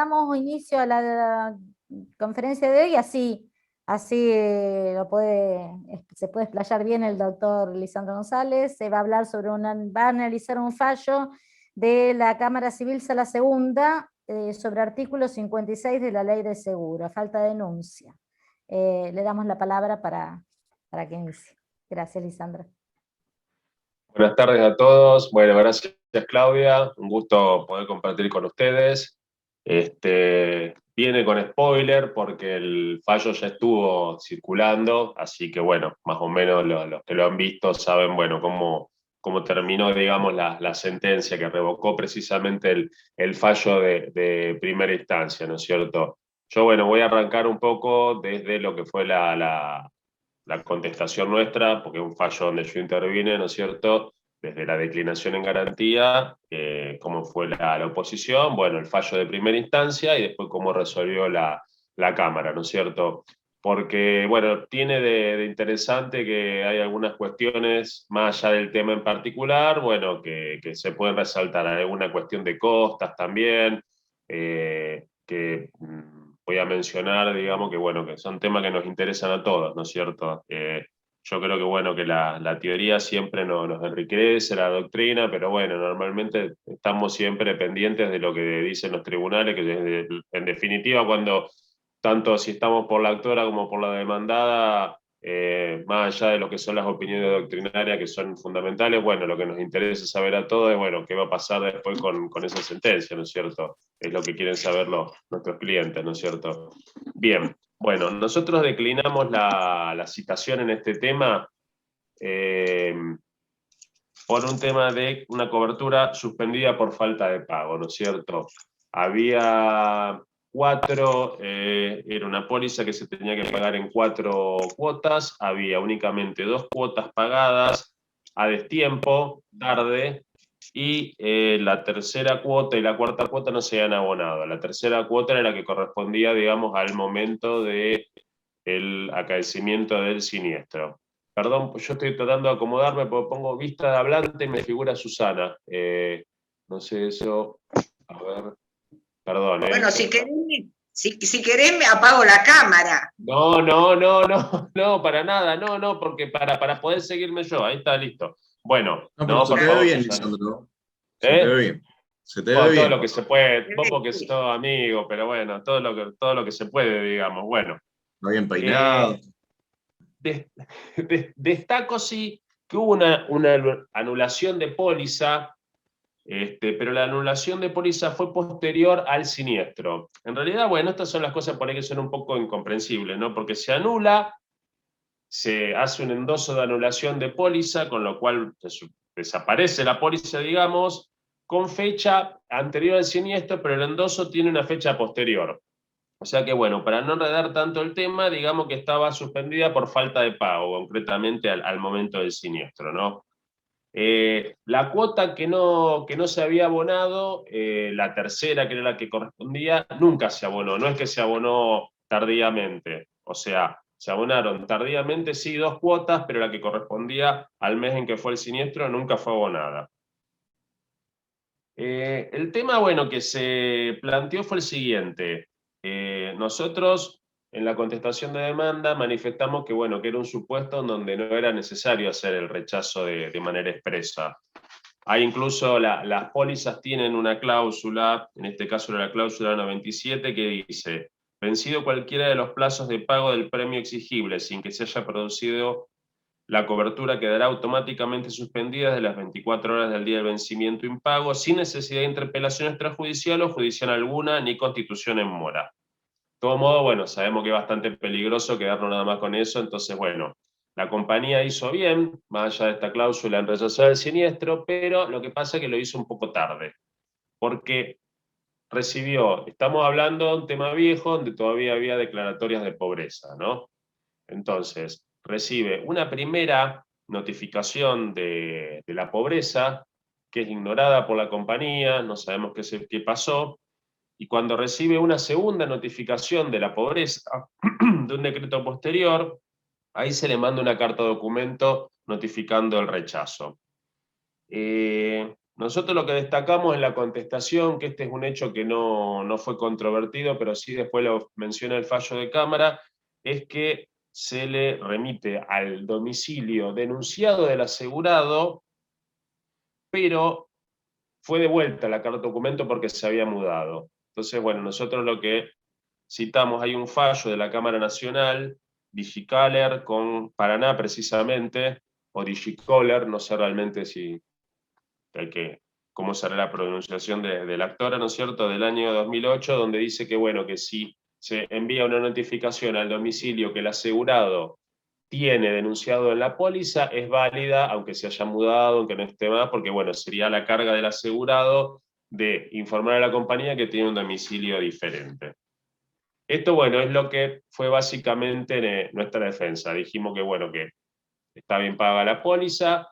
damos inicio a la conferencia de hoy, así se puede explayar bien el doctor Lisandro González. Se va a hablar va a analizar un fallo de la Cámara Civil Sala Segunda sobre artículo 56 de la Ley de Seguro, falta de denuncia. Le damos la palabra para que inicie. Gracias, Lisandro. Buenas tardes a todos. Bueno, gracias Claudia, un gusto poder compartir con ustedes. Viene con spoiler porque el fallo ya estuvo circulando, así que bueno, más o menos los que lo han visto saben, bueno, cómo terminó, digamos, la sentencia que revocó precisamente el fallo de primera instancia, ¿no es cierto? Yo, bueno, voy a arrancar un poco desde lo que fue la contestación nuestra, porque es un fallo donde yo intervine, ¿no es cierto?, desde la declinación en garantía, cómo fue la oposición, bueno, el fallo de primera instancia y después cómo resolvió la Cámara, ¿no es cierto? Porque, bueno, tiene de interesante que hay algunas cuestiones, más allá del tema en particular, bueno, que se pueden resaltar. Hay alguna cuestión de costas también, que voy a mencionar, digamos, que bueno, que son temas que nos interesan a todos, ¿no es cierto? Yo creo que bueno, que la teoría siempre nos enriquece, la doctrina, pero bueno, normalmente estamos siempre pendientes de lo que dicen los tribunales, que en definitiva cuando, tanto si estamos por la actora como por la demandada, más allá de lo que son las opiniones doctrinarias que son fundamentales, bueno, lo que nos interesa saber a todos es, bueno, qué va a pasar después con esa sentencia, ¿no es cierto? Es lo que quieren saber nuestros clientes, ¿no es cierto? Bien, bueno, nosotros declinamos la citación en este tema por un tema de una cobertura suspendida por falta de pago, ¿no es cierto? Había era una póliza que se tenía que pagar en 4 cuotas, había únicamente 2 cuotas pagadas a destiempo, tarde, y la tercera cuota y la cuarta cuota no se habían abonado. La tercera cuota era la que correspondía, digamos, al momento del acaecimiento del siniestro. Perdón, yo estoy tratando de acomodarme porque pongo vista de hablante y me figura Susana. No sé eso. A ver. Perdón, Bueno, si querés me apago la cámara. No, para nada, no, porque para poder seguirme yo, ahí está listo. Bueno, no, por se te ve favor, bien, Susana. Lisandro. Se te ve bien. Se te ve Bueno, todo bien. lo que se puede, vos porque sos todo amigo, pero bueno, todo lo que se puede, digamos. Bueno. Está bien peinado. Destaco sí que hubo una anulación de póliza, pero la anulación de póliza fue posterior al siniestro. En realidad, bueno, estas son las cosas por ahí que son un poco incomprensibles, ¿no? Porque se anula, se hace un endoso de anulación de póliza, con lo cual desaparece la póliza, digamos, con fecha anterior al siniestro, pero el endoso tiene una fecha posterior. O sea que, bueno, para no enredar tanto el tema, digamos que estaba suspendida por falta de pago, concretamente al momento del siniestro, ¿no? La cuota que no se había abonado, la tercera, que era la que correspondía, nunca se abonó, no es que se abonó tardíamente, o sea, se abonaron tardíamente, sí, 2 cuotas, pero la que correspondía al mes en que fue el siniestro nunca fue abonada. El tema, bueno, que se planteó fue el siguiente. Nosotros, en la contestación de demanda, manifestamos que, bueno, que era un supuesto en donde no era necesario hacer el rechazo de manera expresa. Hay incluso, las pólizas tienen una cláusula, en este caso era la cláusula 97, que dice: vencido cualquiera de los plazos de pago del premio exigible sin que se haya producido, la cobertura quedará automáticamente suspendida desde las 24 horas del día del vencimiento impago, sin necesidad de interpelación extrajudicial o judicial alguna, ni constitución en mora. De todo modo, bueno, sabemos que es bastante peligroso quedarnos nada más con eso, entonces, bueno, la compañía hizo bien, más allá de esta cláusula en rechazar el siniestro, pero lo que pasa es que lo hizo un poco tarde, porque estamos hablando de un tema viejo donde todavía había declaratorias de pobreza, ¿no? Entonces, recibe una primera notificación de la pobreza, que es ignorada por la compañía, no sabemos qué pasó, y cuando recibe una segunda notificación de la pobreza, de un decreto posterior, ahí se le manda una carta documento notificando el rechazo. nosotros lo que destacamos en la contestación, que este es un hecho que no fue controvertido, pero sí después lo menciona el fallo de Cámara, es que se le remite al domicilio denunciado del asegurado, pero fue devuelta la carta documento porque se había mudado. Entonces, bueno, nosotros lo que citamos, hay un fallo de la Cámara Nacional, Digicaler con Paraná precisamente, o Digicoler, no sé realmente si cómo será la pronunciación de la actora, ¿no es cierto?, del año 2008, donde dice que, bueno, que si se envía una notificación al domicilio que el asegurado tiene denunciado en la póliza, es válida, aunque se haya mudado, aunque no esté más, porque, bueno, sería la carga del asegurado de informar a la compañía que tiene un domicilio diferente. Esto, bueno, es lo que fue básicamente nuestra defensa. Dijimos que, bueno, que está bien paga la póliza,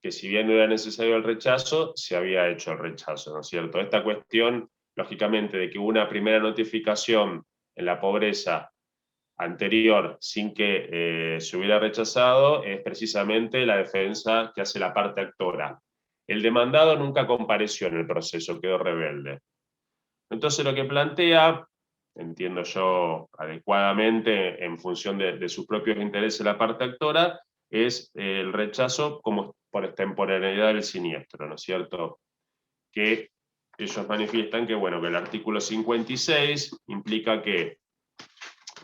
que si bien no era necesario el rechazo, se había hecho el rechazo, ¿no es cierto? Esta cuestión, lógicamente, de que hubo una primera notificación en la pobreza anterior sin que se hubiera rechazado, es precisamente la defensa que hace la parte actora. El demandado nunca compareció en el proceso, quedó rebelde. Entonces lo que plantea, entiendo yo adecuadamente en función de sus propios intereses la parte actora, es el rechazo como por extemporaneidad del siniestro, ¿no es cierto? Que ellos manifiestan que, bueno, que el artículo 56 implica que,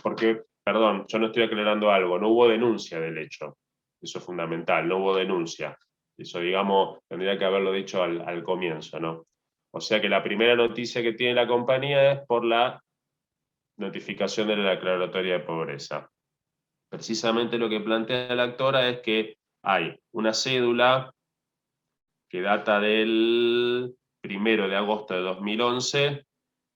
porque, perdón, yo no estoy aclarando algo, no hubo denuncia del hecho, eso es fundamental, no hubo denuncia. Eso, digamos, tendría que haberlo dicho al comienzo, ¿no? O sea que la primera noticia que tiene la compañía es por la notificación de la declaratoria de pobreza. Precisamente lo que plantea la actora es que hay una cédula que data del 1 de agosto de 2011,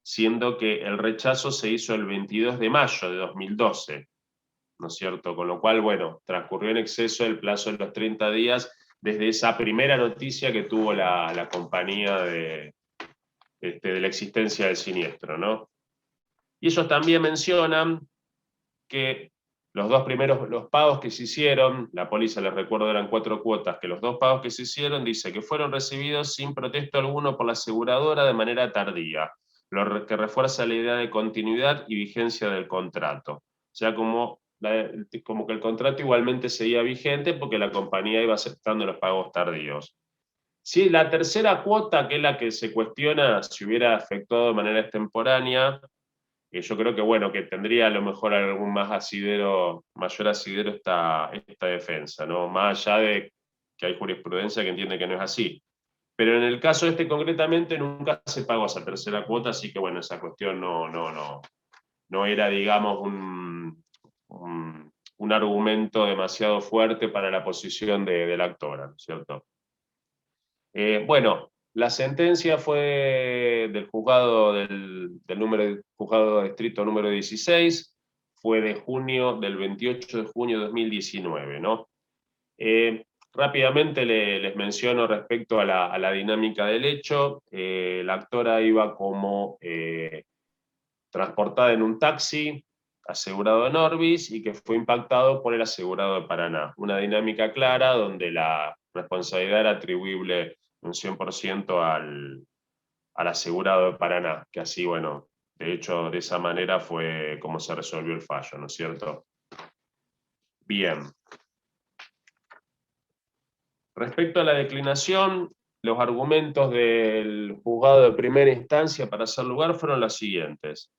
siendo que el rechazo se hizo el 22 de mayo de 2012, ¿no es cierto? Con lo cual, bueno, transcurrió en exceso el plazo de los 30 días desde esa primera noticia que tuvo la compañía de la existencia del siniestro, ¿no? Y ellos también mencionan que los pagos que se hicieron, la póliza, les recuerdo, eran 4 cuotas, que los 2 pagos que se hicieron, dice que fueron recibidos sin protesto alguno por la aseguradora de manera tardía, lo que refuerza la idea de continuidad y vigencia del contrato. O sea, como que el contrato igualmente seguía vigente porque la compañía iba aceptando los pagos tardíos. Sí, la tercera cuota, que es la que se cuestiona si hubiera efectuado de manera extemporánea, yo creo que, bueno, que tendría a lo mejor algún mayor asidero esta defensa, ¿no? Más allá de que hay jurisprudencia que entiende que no es así. Pero en el caso concretamente nunca se pagó esa tercera cuota, así que, bueno, esa cuestión no era, digamos, un argumento demasiado fuerte para la posición de la actora, ¿no es cierto? Bueno, la sentencia fue del juzgado juzgado de distrito número 16, fue del 28 de junio de 2019, ¿no? Rápidamente les menciono respecto a la dinámica del hecho. La actora iba como transportada en un taxi asegurado en Orbis y que fue impactado por el asegurado de Paraná. Una dinámica clara donde la responsabilidad era atribuible un 100% al asegurado de Paraná, que así, bueno, de hecho, de esa manera fue como se resolvió el fallo, ¿no es cierto? Bien. Respecto a la declinación, los argumentos del juzgado de primera instancia para hacer lugar fueron los siguientes.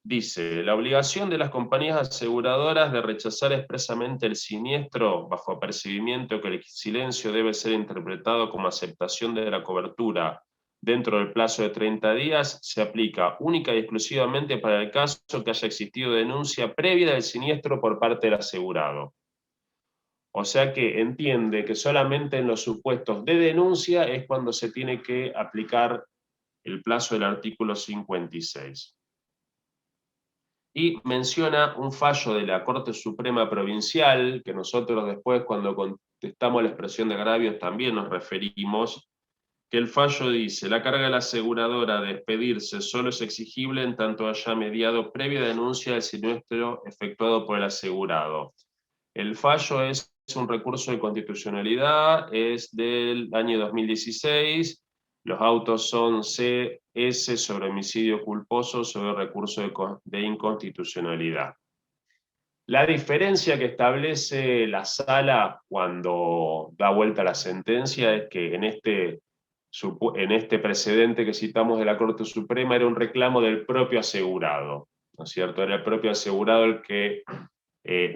Dice, la obligación de las compañías aseguradoras de rechazar expresamente el siniestro bajo apercibimiento que el silencio debe ser interpretado como aceptación de la cobertura dentro del plazo de 30 días se aplica única y exclusivamente para el caso que haya existido denuncia previa del siniestro por parte del asegurado. O sea que entiende que solamente en los supuestos de denuncia es cuando se tiene que aplicar el plazo del artículo 56. Y menciona un fallo de la Corte Suprema Provincial, que nosotros después, cuando contestamos la expresión de agravios, también nos referimos, que el fallo dice, la carga de la aseguradora de expedirse solo es exigible en tanto haya mediado previa denuncia del siniestro efectuado por el asegurado. El fallo es un recurso de constitucionalidad, es del año 2016, Los autos son CS sobre homicidio culposo sobre recurso de inconstitucionalidad. La diferencia que establece la sala cuando da vuelta la sentencia es que en este precedente que citamos de la Corte Suprema era un reclamo del propio asegurado, ¿no es cierto? Era el propio asegurado el que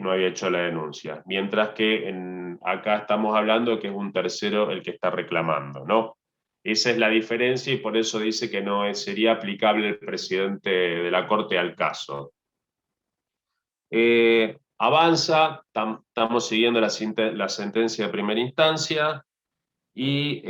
no había hecho la denuncia, mientras que acá estamos hablando de que es un tercero el que está reclamando, ¿no? Esa es la diferencia y por eso dice que no sería aplicable el presidente de la Corte al caso. Avanza, estamos siguiendo la sentencia de primera instancia y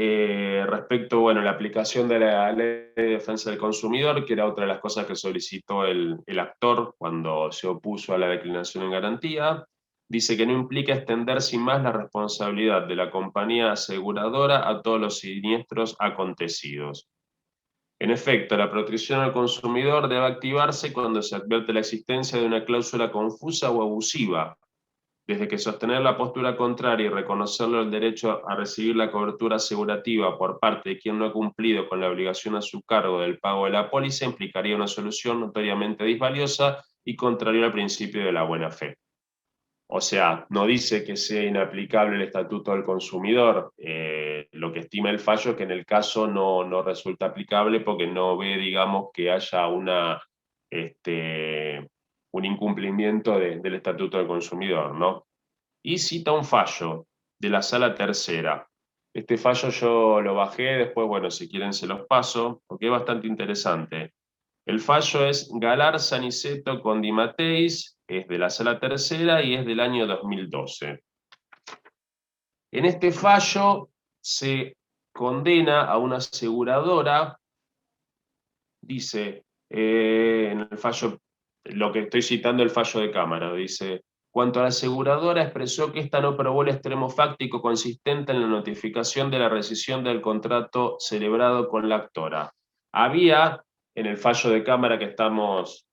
respecto, bueno, la aplicación de la Ley de Defensa del Consumidor, que era otra de las cosas que solicitó el actor cuando se opuso a la declinación en garantía, dice que no implica extender sin más la responsabilidad de la compañía aseguradora a todos los siniestros acontecidos. En efecto, la protección al consumidor debe activarse cuando se advierte la existencia de una cláusula confusa o abusiva, desde que sostener la postura contraria y reconocerle el derecho a recibir la cobertura asegurativa por parte de quien no ha cumplido con la obligación a su cargo del pago de la póliza implicaría una solución notoriamente disvaliosa y contraria al principio de la buena fe. O sea, no dice que sea inaplicable el Estatuto del Consumidor. Lo que estima el fallo es que en el caso no resulta aplicable porque no ve, digamos, que haya un incumplimiento del Estatuto del Consumidor, ¿no? Y cita un fallo de la Sala Tercera. Este fallo yo lo bajé, después, bueno, si quieren se los paso, porque es bastante interesante. El fallo es Galarza Niceto con Di Matteis, es de la Sala Tercera y es del año 2012. En este fallo se condena a una aseguradora, dice, en el fallo, lo que estoy citando el fallo de Cámara, dice, cuanto a la aseguradora expresó que ésta no probó el extremo fáctico consistente en la notificación de la rescisión del contrato celebrado con la actora. Había, en el fallo de Cámara que estamos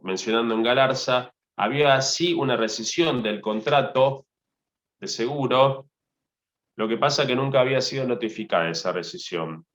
mencionando en Galarza, había así una rescisión del contrato de seguro, lo que pasa que nunca había sido notificada esa rescisión.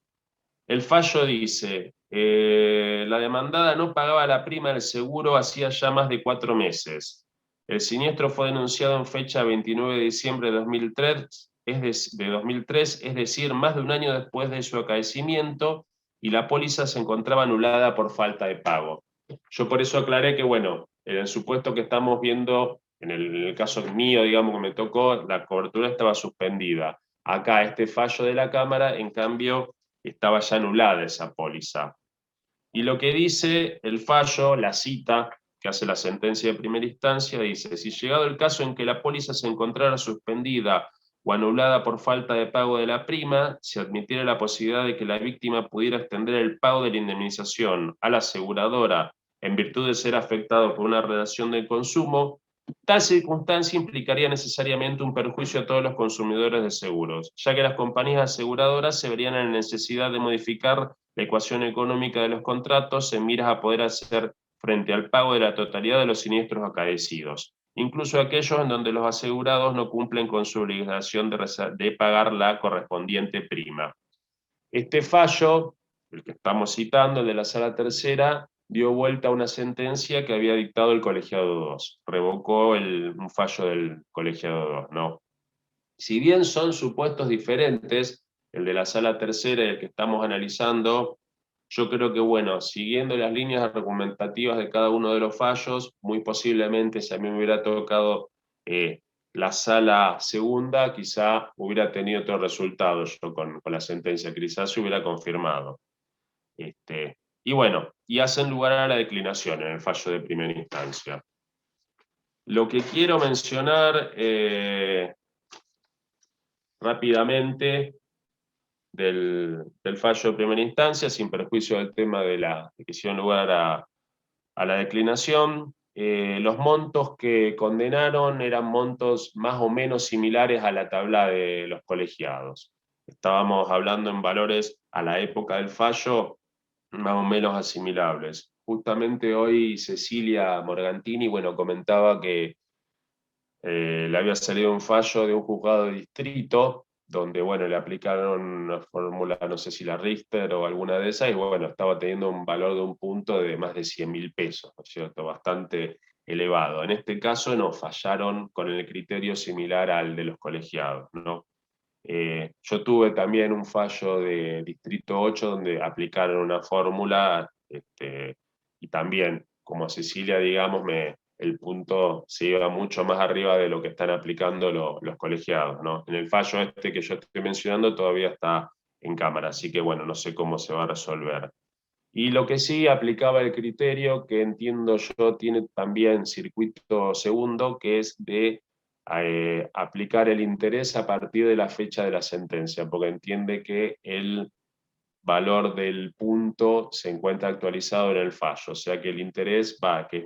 El fallo dice, la demandada no pagaba la prima del seguro hacía ya más de 4 meses. El siniestro fue denunciado en fecha 29 de diciembre de 2003, es decir, más de un año después de su acaecimiento, y la póliza se encontraba anulada por falta de pago. Yo por eso aclaré que, bueno, en el supuesto que estamos viendo, en el caso mío, digamos, que me tocó, la cobertura estaba suspendida. Acá, este fallo de la Cámara, en cambio, estaba ya anulada esa póliza. Y lo que dice el fallo, la cita que hace la sentencia de primera instancia, dice, si llegado el caso en que la póliza se encontrara suspendida o anulada por falta de pago de la prima, se admitiera la posibilidad de que la víctima pudiera extender el pago de la indemnización a la aseguradora en virtud de ser afectado por una relación de consumo, tal circunstancia implicaría necesariamente un perjuicio a todos los consumidores de seguros, ya que las compañías aseguradoras se verían en la necesidad de modificar la ecuación económica de los contratos en miras a poder hacer frente al pago de la totalidad de los siniestros acaecidos, incluso aquellos en donde los asegurados no cumplen con su obligación de pagar la correspondiente prima. Este fallo, el que estamos citando, el de la Sala Tercera, dio vuelta a una sentencia que había dictado el colegiado 2, revocó un fallo del colegiado 2, ¿no? Si bien son supuestos diferentes, el de la Sala Tercera y el que estamos analizando, yo creo que, bueno, siguiendo las líneas argumentativas de cada uno de los fallos, muy posiblemente si a mí me hubiera tocado la Sala Segunda, quizá hubiera tenido otro resultado yo con la sentencia, quizás se hubiera confirmado. Y bueno, y hacen lugar a la declinación en el fallo de primera instancia. Lo que quiero mencionar rápidamente del fallo de primera instancia, sin perjuicio del tema de que hicieron lugar a la declinación, los montos que condenaron eran montos más o menos similares a la tabla de los colegiados. Estábamos hablando en valores a la época del fallo más o menos asimilables. Justamente hoy Cecilia Morgantini, bueno, comentaba que le había salido un fallo de un juzgado de distrito donde, bueno, le aplicaron una fórmula, no sé si la Richter o alguna de esas, y bueno, estaba teniendo un valor de un punto de más de 100.000 pesos, ¿no es cierto? Bastante elevado. En este caso no, fallaron con el criterio similar al de los colegiados, ¿no? Yo tuve también un fallo de Distrito 8 donde aplicaron una fórmula, y también, como a Cecilia, digamos, el punto se iba mucho más arriba de lo que están aplicando los colegiados, ¿no? En el fallo este que yo estoy mencionando todavía está en cámara, así que bueno, no sé cómo se va a resolver. Y lo que sí aplicaba el criterio, que entiendo yo tiene también circuito segundo, que es de aplicar el interés a partir de la fecha de la sentencia, porque entiende que el valor del punto se encuentra actualizado en el fallo, o sea que el interés que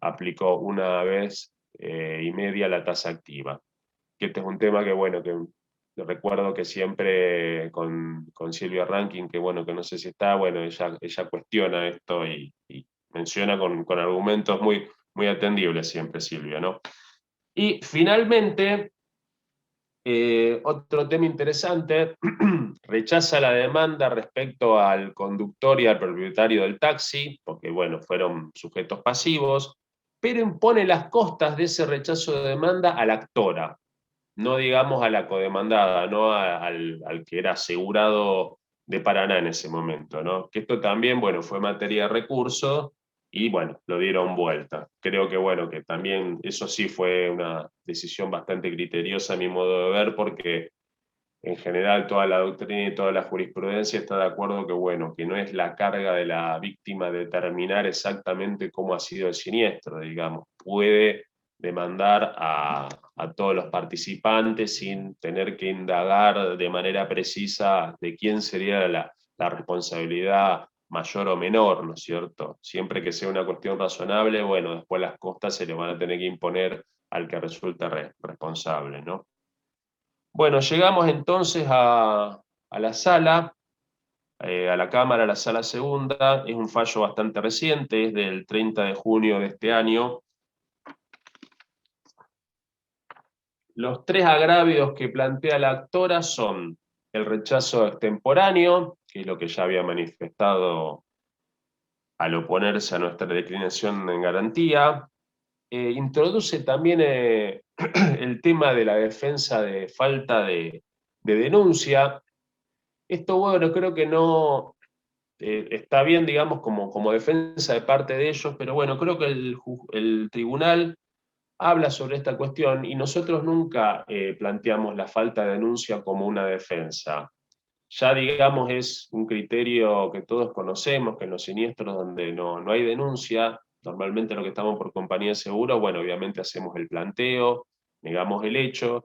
aplicó una vez y media la tasa activa. Que este es un tema que, bueno, que recuerdo que siempre con Silvia Rankin, que bueno, que no sé si está, bueno, ella cuestiona esto y menciona con argumentos muy, muy atendibles siempre, Silvia, ¿no? Y finalmente, otro tema interesante, rechaza la demanda respecto al conductor y al propietario del taxi, porque bueno, fueron sujetos pasivos, pero impone las costas de ese rechazo de demanda a la actora, no digamos a la codemandada, no al que era asegurado de Paraná en ese momento, ¿no? Que esto también, bueno, fue materia de recurso y, bueno, lo dieron vuelta. Creo que, bueno, que también eso sí fue una decisión bastante criteriosa a mi modo de ver, porque en general toda la doctrina y toda la jurisprudencia está de acuerdo que, bueno, que no es la carga de la víctima determinar exactamente cómo ha sido el siniestro, digamos. Puede demandar a todos los participantes sin tener que indagar de manera precisa de quién sería la responsabilidad mayor o menor, ¿no es cierto? Siempre que sea una cuestión razonable, bueno, después las costas se le van a tener que imponer al que resulta responsable, ¿no? Bueno, llegamos entonces a la sala, a la Cámara, a la sala segunda. Es un fallo bastante reciente, es del 30 de junio de este año. Los tres agravios que plantea la actora son el rechazo extemporáneo, que es lo que ya había manifestado al oponerse a nuestra declinación en garantía. Introduce también el tema de la defensa de falta de denuncia. Esto, bueno, creo que no está bien, digamos, como defensa de parte de ellos, pero bueno, creo que el tribunal habla sobre esta cuestión y nosotros nunca planteamos la falta de denuncia como una defensa. Ya, digamos, es un criterio que todos conocemos, que en los siniestros donde no hay denuncia, normalmente lo que estamos por compañía de seguros, bueno, obviamente hacemos el planteo, negamos el hecho,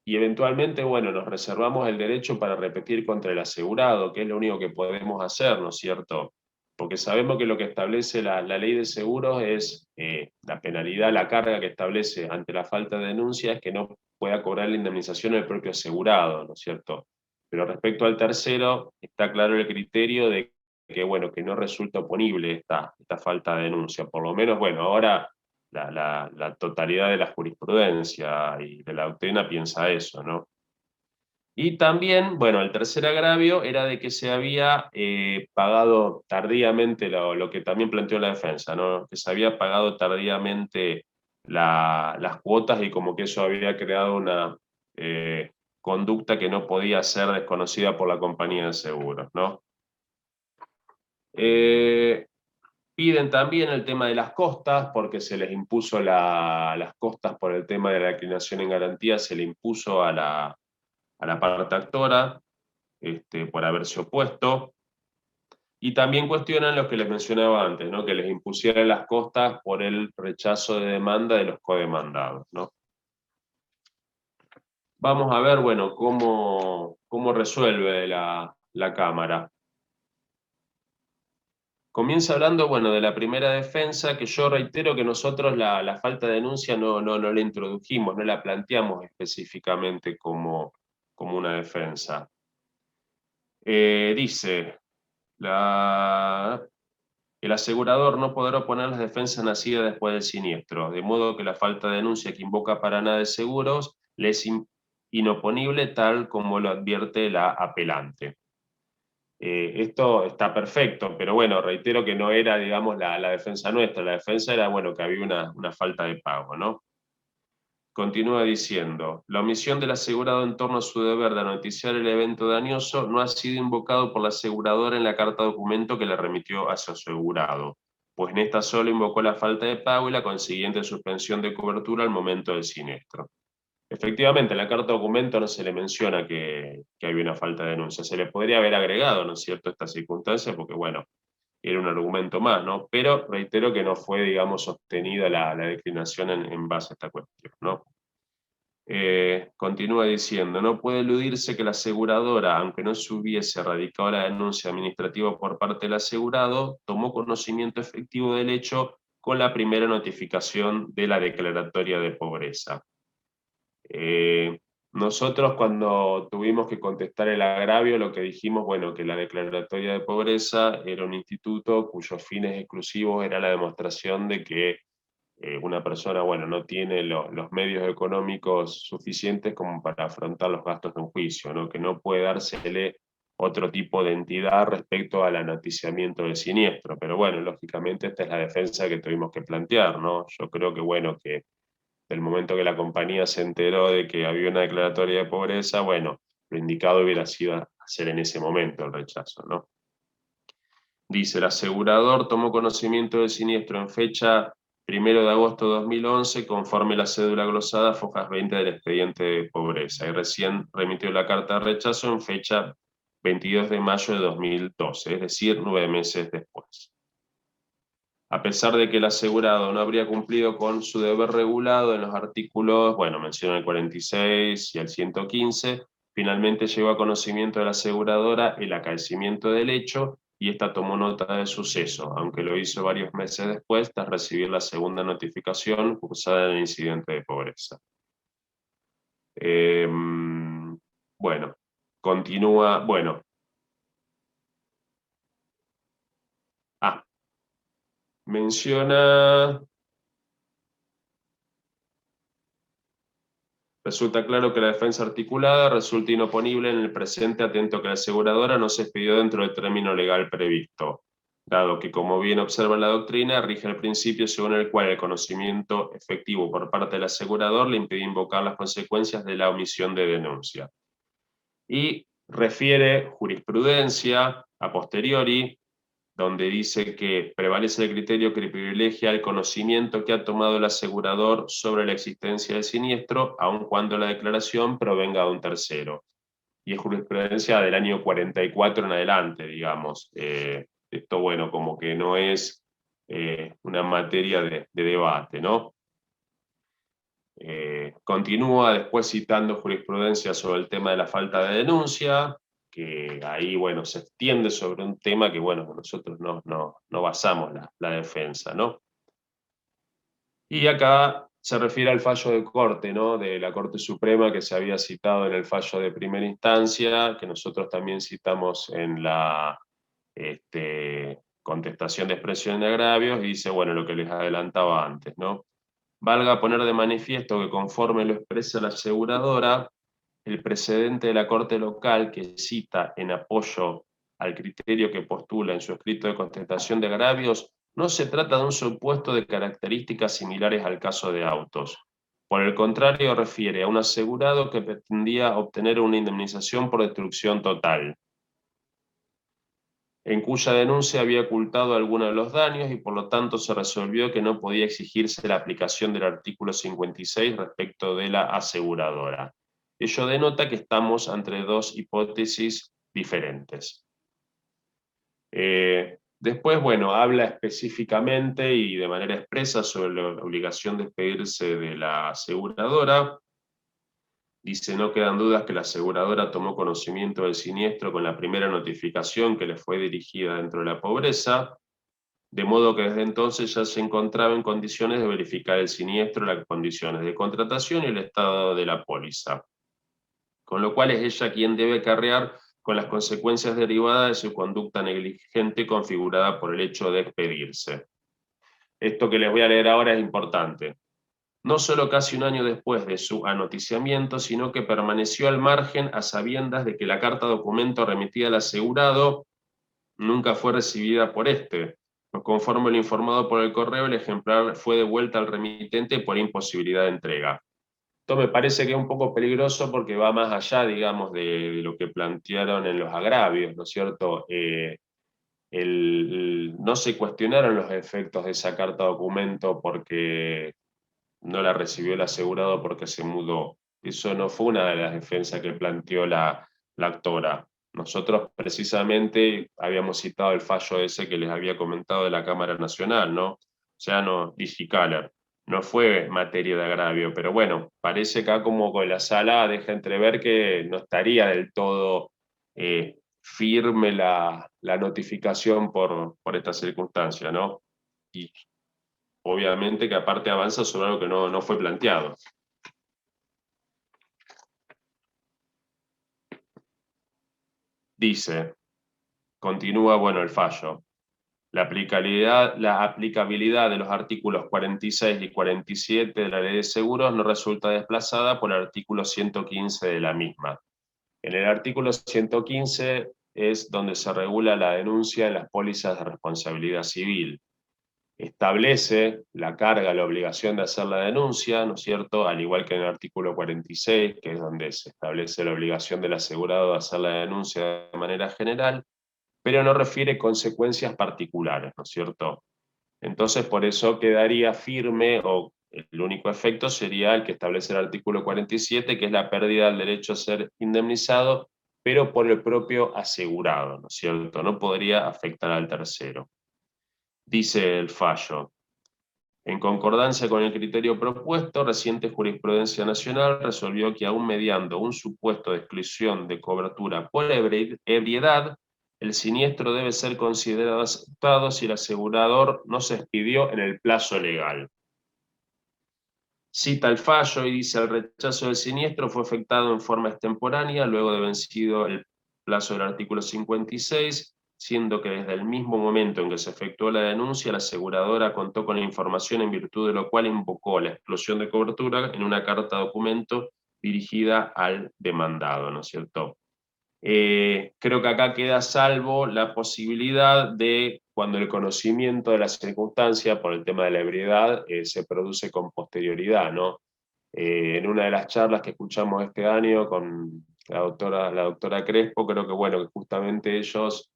y eventualmente, bueno, nos reservamos el derecho para repetir contra el asegurado, que es lo único que podemos hacer, ¿no es cierto? Porque sabemos que lo que establece la ley de seguros es la penalidad, la carga que establece ante la falta de denuncia es que no pueda cobrar la indemnización el propio asegurado, ¿no es cierto? Pero respecto al tercero, está claro el criterio de que, bueno, que no resulta oponible esta falta de denuncia. Por lo menos, bueno, ahora la totalidad de la jurisprudencia y de la doctrina piensa eso, ¿no? Y también, bueno, el tercer agravio era de que se había pagado tardíamente lo que también planteó la defensa, ¿no? Que se había pagado tardíamente las cuotas y como que eso había creado una conducta que no podía ser desconocida por la compañía de seguros, ¿no? Piden también el tema de las costas, porque se les impuso las costas por el tema de la declinación en garantía, se le impuso a la parte actora por haberse opuesto. Y también cuestionan lo que les mencionaba antes, ¿no? Que les impusieran las costas por el rechazo de demanda de los codemandados, ¿no? Vamos a ver, bueno, cómo resuelve la Cámara. Comienza hablando, bueno, de la primera defensa, que yo reitero que nosotros la falta de denuncia no la introdujimos, no la planteamos específicamente como una defensa. Dice, el asegurador no podrá oponer las defensas nacidas después del siniestro, de modo que la falta de denuncia que invoca Paraná de Seguros les inoponible tal como lo advierte la apelante. Esto está perfecto, pero bueno, reitero que no era, digamos, la defensa nuestra. La defensa era, bueno, que había una falta de pago, ¿no? Continúa diciendo, la omisión del asegurado en torno a su deber de noticiar el evento dañoso no ha sido invocado por la aseguradora en la carta documento que le remitió a su asegurado, pues en esta solo invocó la falta de pago y la consiguiente suspensión de cobertura al momento del siniestro. Efectivamente, en la carta documento no se le menciona que había una falta de denuncia. Se le podría haber agregado, ¿no es cierto?, esta circunstancia, porque, bueno, era un argumento más, ¿no? Pero reitero que no fue, digamos, sostenida la declinación en base a esta cuestión, ¿no? Continúa diciendo, no puede eludirse que la aseguradora, aunque no se hubiese radicado la denuncia administrativa por parte del asegurado, tomó conocimiento efectivo del hecho con la primera notificación de la declaratoria de pobreza. Nosotros cuando tuvimos que contestar el agravio, lo que dijimos, bueno, que la declaratoria de pobreza era un instituto cuyos fines exclusivos era la demostración de que una persona, bueno, no tiene los medios económicos suficientes como para afrontar los gastos de un juicio, ¿no? Que no puede dársele otro tipo de entidad respecto al anoticiamiento del siniestro. Pero bueno, lógicamente esta es la defensa que tuvimos que plantear, ¿no? Yo creo que, bueno, que del momento que la compañía se enteró de que había una declaratoria de pobreza, bueno, lo indicado hubiera sido hacer en ese momento el rechazo, ¿no? Dice, el asegurador tomó conocimiento del siniestro en fecha 1 de agosto de 2011, conforme la cédula glosada, fojas 20 del expediente de pobreza, y recién remitió la carta de rechazo en fecha 22 de mayo de 2012, es decir, 9 meses después. A pesar de que el asegurado no habría cumplido con su deber regulado en los artículos, bueno, menciona el 46 y el 115, finalmente llegó a conocimiento de la aseguradora el acaecimiento del hecho y esta tomó nota del suceso, aunque lo hizo varios meses después tras recibir la segunda notificación cursada en el incidente de pobreza. Bueno, continúa, bueno. Menciona... Resulta claro que la defensa articulada resulta inoponible en el presente, atento que la aseguradora no se expidió dentro del término legal previsto, dado que, como bien observa la doctrina, rige el principio según el cual el conocimiento efectivo por parte del asegurador le impide invocar las consecuencias de la omisión de denuncia. Y refiere jurisprudencia a posteriori, donde dice que prevalece el criterio que privilegia el conocimiento que ha tomado el asegurador sobre la existencia del siniestro, aun cuando la declaración provenga de un tercero. Y es jurisprudencia del año 44 en adelante, digamos. Esto, bueno, como que no es una materia de debate, ¿no? Continúa después citando jurisprudencia sobre el tema de la falta de denuncia, que ahí, bueno, se extiende sobre un tema que, bueno, nosotros no basamos la defensa, ¿no? Y acá se refiere al fallo de corte, ¿no? De la Corte Suprema que se había citado en el fallo de primera instancia, que nosotros también citamos en la contestación de expresión de agravios, y dice, bueno, lo que les adelantaba antes, ¿no? Valga poner de manifiesto que conforme lo expresa la aseguradora, el precedente de la Corte local que cita en apoyo al criterio que postula en su escrito de contestación de agravios, no se trata de un supuesto de características similares al caso de autos. Por el contrario, refiere a un asegurado que pretendía obtener una indemnización por destrucción total, en cuya denuncia había ocultado algunos de los daños y por lo tanto se resolvió que no podía exigirse la aplicación del artículo 56 respecto de la aseguradora. Ello denota que estamos ante dos hipótesis diferentes. Después, bueno, habla específicamente y de manera expresa sobre la obligación de despedirse de la aseguradora. Dice, no quedan dudas que la aseguradora tomó conocimiento del siniestro con la primera notificación que le fue dirigida dentro de la pobreza, de modo que desde entonces ya se encontraba en condiciones de verificar el siniestro, las condiciones de contratación y el estado de la póliza. Con lo cual es ella quien debe carrear con las consecuencias derivadas de su conducta negligente configurada por el hecho de expedirse. Esto que les voy a leer ahora es importante. no solo casi un año después de su anoticiamiento, sino que permaneció al margen a sabiendas de que la carta documento remitida al asegurado nunca fue recibida por este. Pues conforme lo informado por el correo, el ejemplar fue devuelta al remitente por imposibilidad de entrega. Esto me parece que es un poco peligroso porque va más allá, digamos, de lo que plantearon en los agravios, ¿no es cierto? No se cuestionaron los efectos de esa carta documento porque no la recibió el asegurado porque se mudó. Eso no fue una de las defensas que planteó la actora. Nosotros precisamente habíamos citado el fallo ese que les había comentado de la Cámara Nacional, ¿no? O sea, no, Digicaler. No fue materia de agravio, pero bueno, parece acá como con la sala deja entrever que no estaría del todo firme la notificación por esta circunstancia, ¿no? Y obviamente que aparte avanza sobre algo que no fue planteado. Dice, continúa, bueno, el fallo. La aplicabilidad de los artículos 46 y 47 de la Ley de Seguros no resulta desplazada por el artículo 115 de la misma. En el artículo 115 es donde se regula la denuncia en las pólizas de responsabilidad civil. Establece la carga, la obligación de hacer la denuncia, ¿no es cierto? Al igual que en el artículo 46, que es donde se establece la obligación del asegurado de hacer la denuncia de manera general, pero no refiere consecuencias particulares, ¿no es cierto? Entonces, por eso quedaría firme, o el único efecto sería el que establece el artículo 47, que es la pérdida del derecho a ser indemnizado, pero por el propio asegurado, ¿no es cierto? No podría afectar al tercero. Dice el fallo, en concordancia con el criterio propuesto, reciente jurisprudencia nacional resolvió que aún mediando un supuesto de exclusión de cobertura por ebriedad, el siniestro debe ser considerado aceptado si el asegurador no se expidió en el plazo legal. Cita el fallo y dice: el rechazo del siniestro fue efectuado en forma extemporánea luego de vencido el plazo del artículo 56, siendo que desde el mismo momento en que se efectuó la denuncia, la aseguradora contó con la información en virtud de lo cual invocó la exclusión de cobertura en una carta documento dirigida al demandado, ¿no es cierto? Creo que acá queda salvo la posibilidad de cuando el conocimiento de la circunstancia por el tema de la ebriedad se produce con posterioridad, ¿no? En una de las charlas que escuchamos este año con la doctora Crespo, creo que bueno, que justamente ellos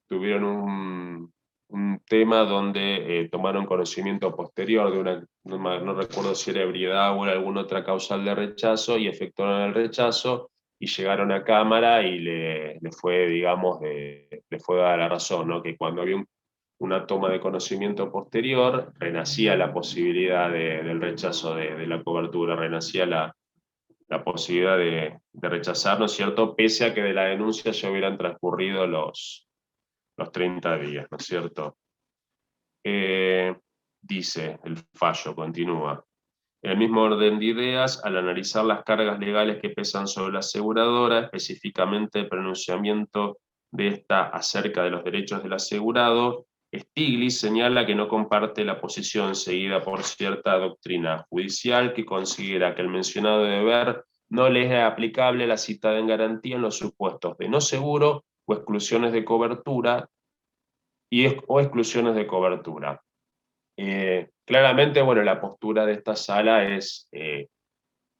tuvieron un tema donde tomaron conocimiento posterior de una, no recuerdo si era ebriedad o era alguna otra causal de rechazo, y efectuaron el rechazo y llegaron a cámara y le fue, digamos, le fue dada la razón, ¿no? Que cuando había una toma de conocimiento posterior, renacía la posibilidad del rechazo de la cobertura, renacía la posibilidad de rechazar, ¿no es cierto? Pese a que de la denuncia ya hubieran transcurrido los 30 días, ¿no es cierto? Dice el fallo, continúa. En el mismo orden de ideas, al analizar las cargas legales que pesan sobre la aseguradora, específicamente el pronunciamiento de esta acerca de los derechos del asegurado, Stiglitz señala que no comparte la posición seguida por cierta doctrina judicial que considera que el mencionado deber no le es aplicable a la citada en garantía en los supuestos de no seguro o exclusiones de cobertura o exclusiones de cobertura. Claramente, bueno, la postura de esta sala es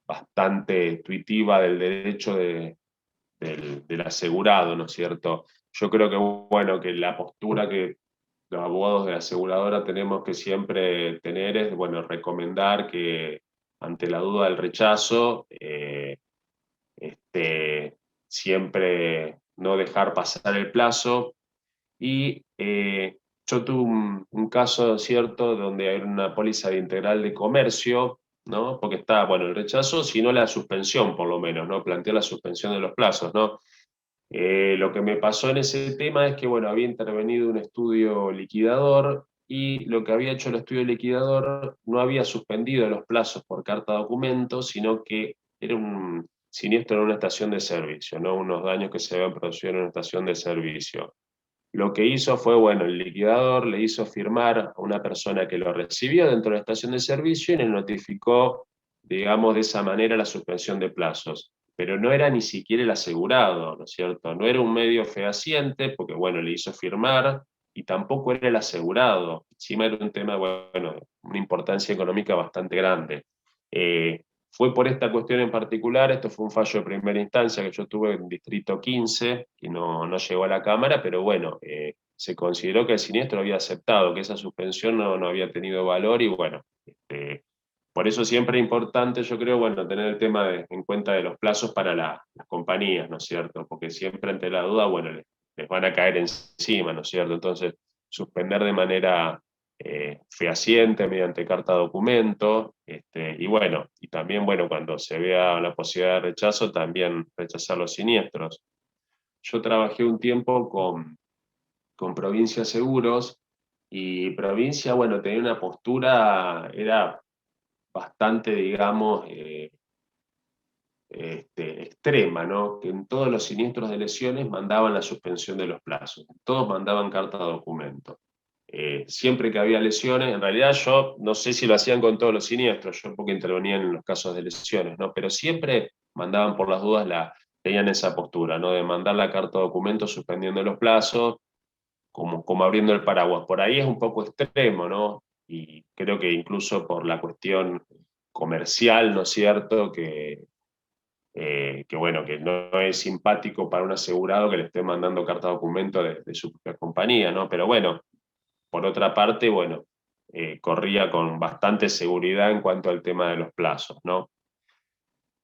bastante intuitiva del derecho del asegurado, ¿no es cierto? Yo creo que, bueno, que la postura que los abogados de la aseguradora tenemos que siempre tener es, bueno, recomendar que ante la duda del rechazo, siempre no dejar pasar el plazo. Y yo tuve un caso, ¿cierto?, donde hay una póliza de integral de comercio, ¿no? Porque está, bueno, el rechazo, sino la suspensión, por lo menos, ¿no? Planteé la suspensión de los plazos, ¿no? Lo que me pasó en ese tema es que, bueno, había intervenido un estudio liquidador y lo que había hecho el estudio liquidador no había suspendido los plazos por carta documento, sino que era un siniestro en una estación de servicio, ¿no? Unos daños que se habían producido en una estación de servicio. lo que hizo fue, bueno, el liquidador le hizo firmar a una persona que lo recibió dentro de la estación de servicio y le notificó, digamos, de esa manera la suspensión de plazos. Pero no era ni siquiera el asegurado, ¿no es cierto? No era un medio fehaciente, porque, bueno, le hizo firmar, y tampoco era el asegurado. Encima era un tema, bueno, una importancia económica bastante grande. Fue por esta cuestión en particular, esto fue un fallo de primera instancia que yo tuve en Distrito 15, que no llegó a la Cámara, pero bueno, se consideró que el siniestro había aceptado, que esa suspensión no había tenido valor y bueno, por eso siempre es importante, yo creo, bueno, tener el tema en cuenta de los plazos para las compañías, ¿no es cierto? Porque siempre ante la duda, bueno, les van a caer encima, ¿no es cierto? Entonces, suspender de manera fehaciente mediante carta documento, y bueno, y también, bueno, cuando se vea la posibilidad de rechazo, también rechazar los siniestros. Yo trabajé un tiempo con Provincia Seguros, y Provincia, bueno, tenía una postura, era bastante, digamos, extrema, ¿no? Que en todos los siniestros de lesiones mandaban la suspensión de los plazos, todos mandaban carta de documento. Siempre que había lesiones, en realidad yo no sé si lo hacían con todos los siniestros, yo porque intervenían en los casos de lesiones, ¿no? Pero siempre mandaban por las dudas, tenían esa postura, ¿no? De mandar la carta de documento suspendiendo los plazos, como abriendo el paraguas. Por ahí es un poco extremo, ¿no? Y creo que incluso por la cuestión comercial, ¿no es cierto?, que bueno, que no es simpático para un asegurado que le esté mandando carta de documento de su propia compañía, ¿no? Pero bueno, por otra parte, bueno, corría con bastante seguridad en cuanto al tema de los plazos, ¿no?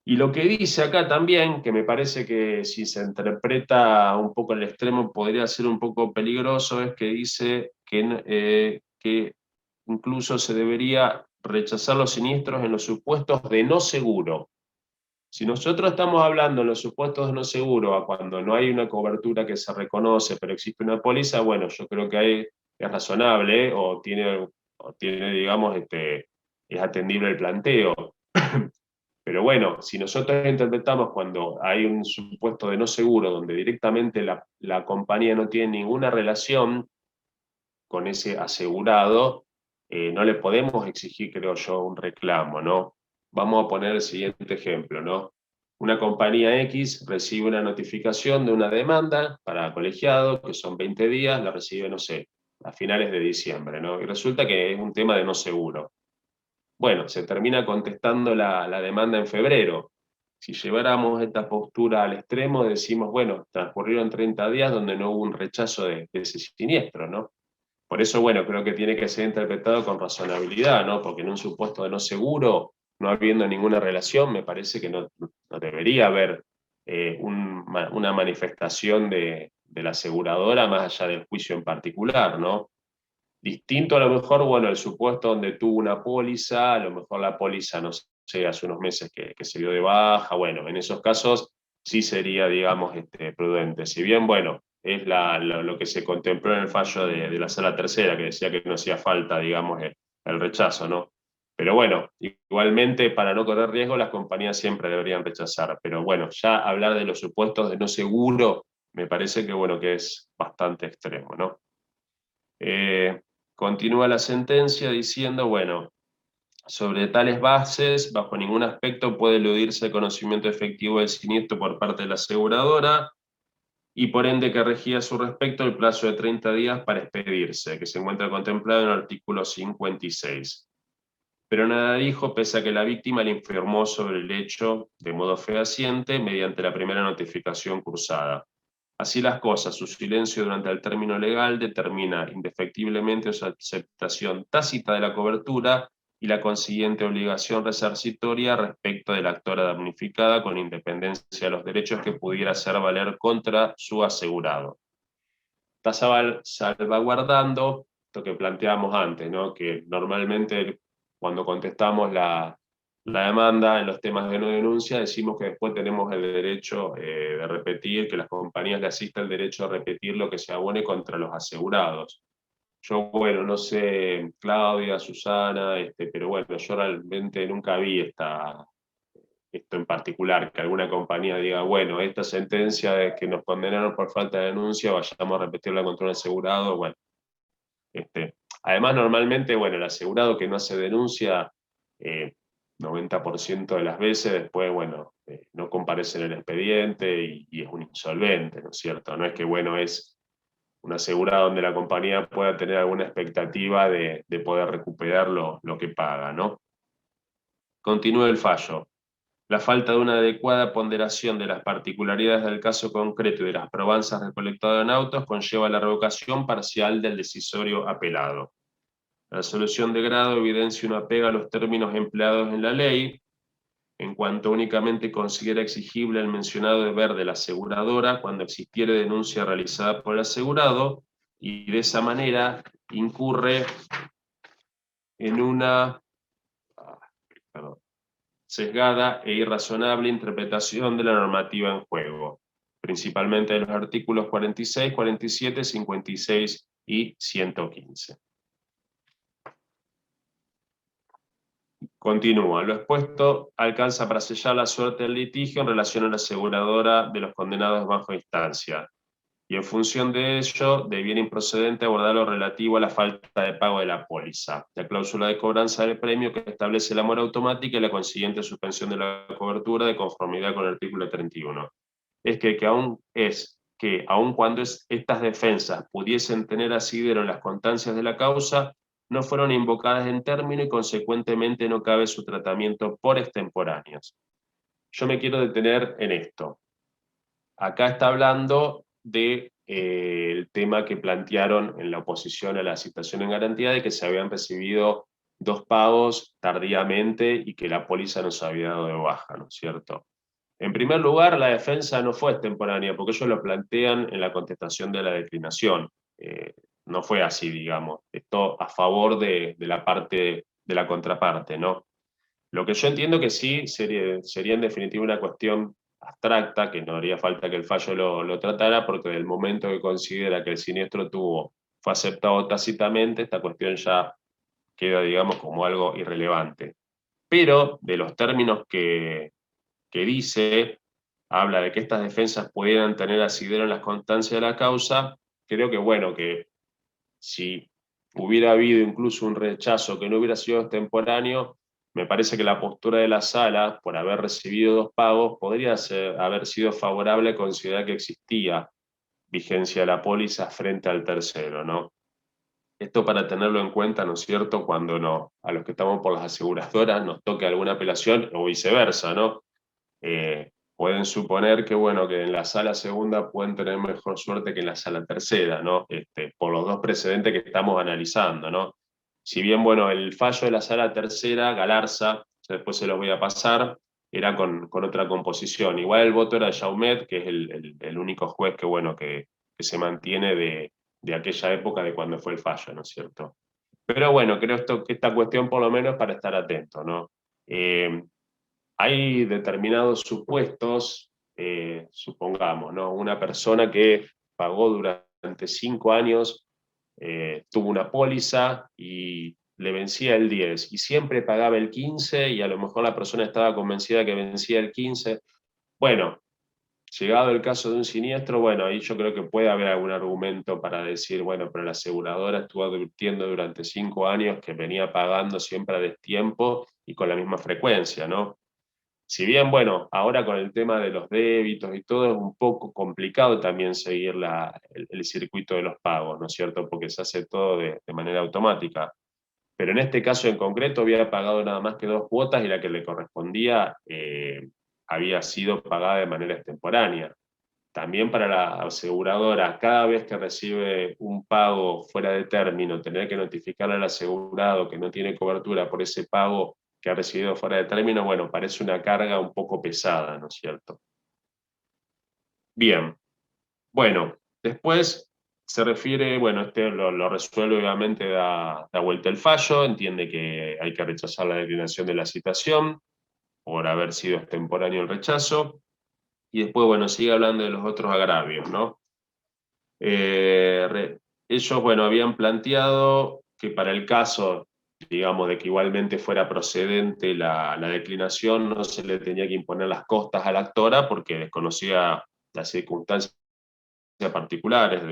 Y lo que dice acá también, que me parece que si se interpreta un poco al extremo podría ser un poco peligroso, es que dice que incluso se debería rechazar los siniestros en los supuestos de no seguro. Si nosotros estamos hablando en los supuestos de no seguro, a cuando no hay una cobertura que se reconoce, pero existe una póliza, bueno, yo creo que ahí es razonable, o tiene, digamos, es atendible el planteo. Pero bueno, si nosotros interpretamos cuando hay un supuesto de no seguro, donde directamente la compañía no tiene ninguna relación con ese asegurado, no le podemos exigir, creo yo, un reclamo, ¿no? Vamos a poner el siguiente ejemplo, ¿no? Una compañía X recibe una notificación de una demanda para colegiado, que son 20 días, la recibe, no sé, a finales de diciembre, ¿no? Y resulta que es un tema de no seguro. Bueno, se termina contestando la demanda en febrero. Si lleváramos esta postura al extremo, decimos, bueno, transcurrieron 30 días donde no hubo un rechazo de ese siniestro, ¿no? Por eso, bueno, creo que tiene que ser interpretado con razonabilidad, ¿no? Porque en un supuesto de no seguro, no habiendo ninguna relación, me parece que no debería haber una manifestación de la aseguradora más allá del juicio en particular, ¿no? Distinto a lo mejor, bueno, el supuesto donde tuvo una póliza, a lo mejor la póliza, no sé, hace unos meses que se dio de baja, bueno, en esos casos sí sería, digamos, prudente. Si bien, bueno, es lo que se contempló en el fallo de la sala tercera, que decía que no hacía falta, digamos, el rechazo, ¿no? Pero bueno, igualmente, para no correr riesgo, las compañías siempre deberían rechazar. Pero bueno, ya hablar de los supuestos de no seguro, me parece que, bueno, que es bastante extremo, ¿no? Continúa la sentencia diciendo, bueno, sobre tales bases, bajo ningún aspecto puede eludirse el conocimiento efectivo del siniestro por parte de la aseguradora y por ende que regía a su respecto el plazo de 30 días para expedirse, que se encuentra contemplado en el artículo 56. Pero nada dijo, pese a que la víctima le informó sobre el hecho de modo fehaciente mediante la primera notificación cursada. Así las cosas, su silencio durante el término legal determina indefectiblemente su aceptación tácita de la cobertura y la consiguiente obligación resarcitoria respecto de la actora damnificada con independencia de los derechos que pudiera hacer valer contra su asegurado. Está salvaguardando lo que planteábamos antes, ¿no? Que normalmente cuando contestamos la demanda en los temas de no denuncia, decimos que después tenemos el derecho de repetir, que las compañías le asista el derecho a repetir lo que se abone contra los asegurados. Yo, bueno, no sé, Claudia, Susana, pero bueno, yo realmente nunca vi esto en particular, que alguna compañía diga, bueno, esta sentencia de que nos condenaron por falta de denuncia, vayamos a repetirla contra un asegurado, bueno. Además, normalmente, bueno, el asegurado que no hace denuncia, 90% de las veces después, bueno, no comparece en el expediente y es un insolvente, ¿no es cierto? No es que, bueno, es un asegurado donde la compañía pueda tener alguna expectativa de poder recuperar lo que paga, ¿no? Continúa el fallo. La falta de una adecuada ponderación de las particularidades del caso concreto y de las probanzas recolectadas en autos conlleva la revocación parcial del decisorio apelado. La resolución de grado evidencia una pega a los términos empleados en la ley, en cuanto únicamente considera exigible el mencionado deber de la aseguradora cuando existiere denuncia realizada por el asegurado, y de esa manera incurre en una sesgada e irrazonable interpretación de la normativa en juego, principalmente de los artículos 46, 47, 56 y 115. Continúa. Lo expuesto alcanza para sellar la suerte del litigio en relación a la aseguradora de los condenados bajo instancia, y en función de ello debiera improcedente abordar lo relativo a la falta de pago de la póliza, la cláusula de cobranza del premio que establece la mora automática y la consiguiente suspensión de la cobertura de conformidad con el artículo 31. Es que aun cuando estas defensas pudiesen tener asidero en las constancias de la causa, no fueron invocadas en término y consecuentemente no cabe su tratamiento por extemporáneos. Yo me quiero detener en esto. Acá está hablando de el tema que plantearon en la oposición a la citación en garantía de que se habían recibido 2 pagos tardíamente y que la póliza no se había dado de baja, ¿no es cierto? En primer lugar, la defensa no fue extemporánea, porque ellos lo plantean en la contestación de la declinación. No fue así, digamos. Esto a favor de la parte de la contraparte, ¿no? Lo que yo entiendo que sí sería en definitiva una cuestión abstracta, que no haría falta que el fallo lo tratara, porque del momento que considera que el siniestro fue aceptado tácitamente, esta cuestión ya queda, digamos, como algo irrelevante. Pero de los términos que dice, habla de que estas defensas pudieran tener asidero en las constancias de la causa, creo que, bueno, que si hubiera habido incluso un rechazo que no hubiera sido extemporáneo, me parece que la postura de la sala, por haber recibido 2 pagos, podría haber sido favorable a considerar que existía vigencia de la póliza frente al tercero, ¿no? Esto para tenerlo en cuenta, ¿no es cierto?, cuando a los que estamos por las aseguradoras nos toque alguna apelación o viceversa, ¿no? Pueden suponer que, bueno, que en la sala segunda pueden tener mejor suerte que en la sala tercera, ¿no? Por los 2 precedentes que estamos analizando, ¿no? Si bien, bueno, el fallo de la sala tercera, Galarza, después se los voy a pasar, era con otra composición. Igual el voto era de Jaumet, que es el único juez que, bueno, que se mantiene de aquella época de cuando fue el fallo, ¿no es cierto? Pero bueno, creo que esta cuestión por lo menos para estar atento, ¿no? Hay determinados supuestos, supongamos, ¿no? Una persona que pagó durante 5 años, tuvo una póliza y le vencía el 10 y siempre pagaba el 15 y a lo mejor la persona estaba convencida que vencía el 15. Bueno, llegado el caso de un siniestro, bueno, ahí yo creo que puede haber algún argumento para decir, bueno, pero la aseguradora estuvo advirtiendo durante 5 años que venía pagando siempre a destiempo y con la misma frecuencia, ¿no? Si bien, bueno, ahora con el tema de los débitos y todo es un poco complicado también seguir el circuito de los pagos, ¿no es cierto? Porque se hace todo de manera automática. Pero en este caso en concreto había pagado nada más que 2 cuotas y la que le correspondía había sido pagada de manera extemporánea. También para la aseguradora, cada vez que recibe un pago fuera de término, tener que notificarle al asegurado que no tiene cobertura por ese pago que ha recibido fuera de término, bueno, parece una carga un poco pesada, ¿no es cierto? Bien, bueno, después se refiere, bueno, lo resuelve obviamente, da vuelta el fallo, entiende que hay que rechazar la declinación de la citación por haber sido extemporáneo el rechazo, y después, bueno, sigue hablando de los otros agravios, ¿no? Ellos, bueno, habían planteado que para el caso digamos, de que igualmente fuera procedente la declinación, no se le tenía que imponer las costas a la actora porque desconocía las circunstancias particulares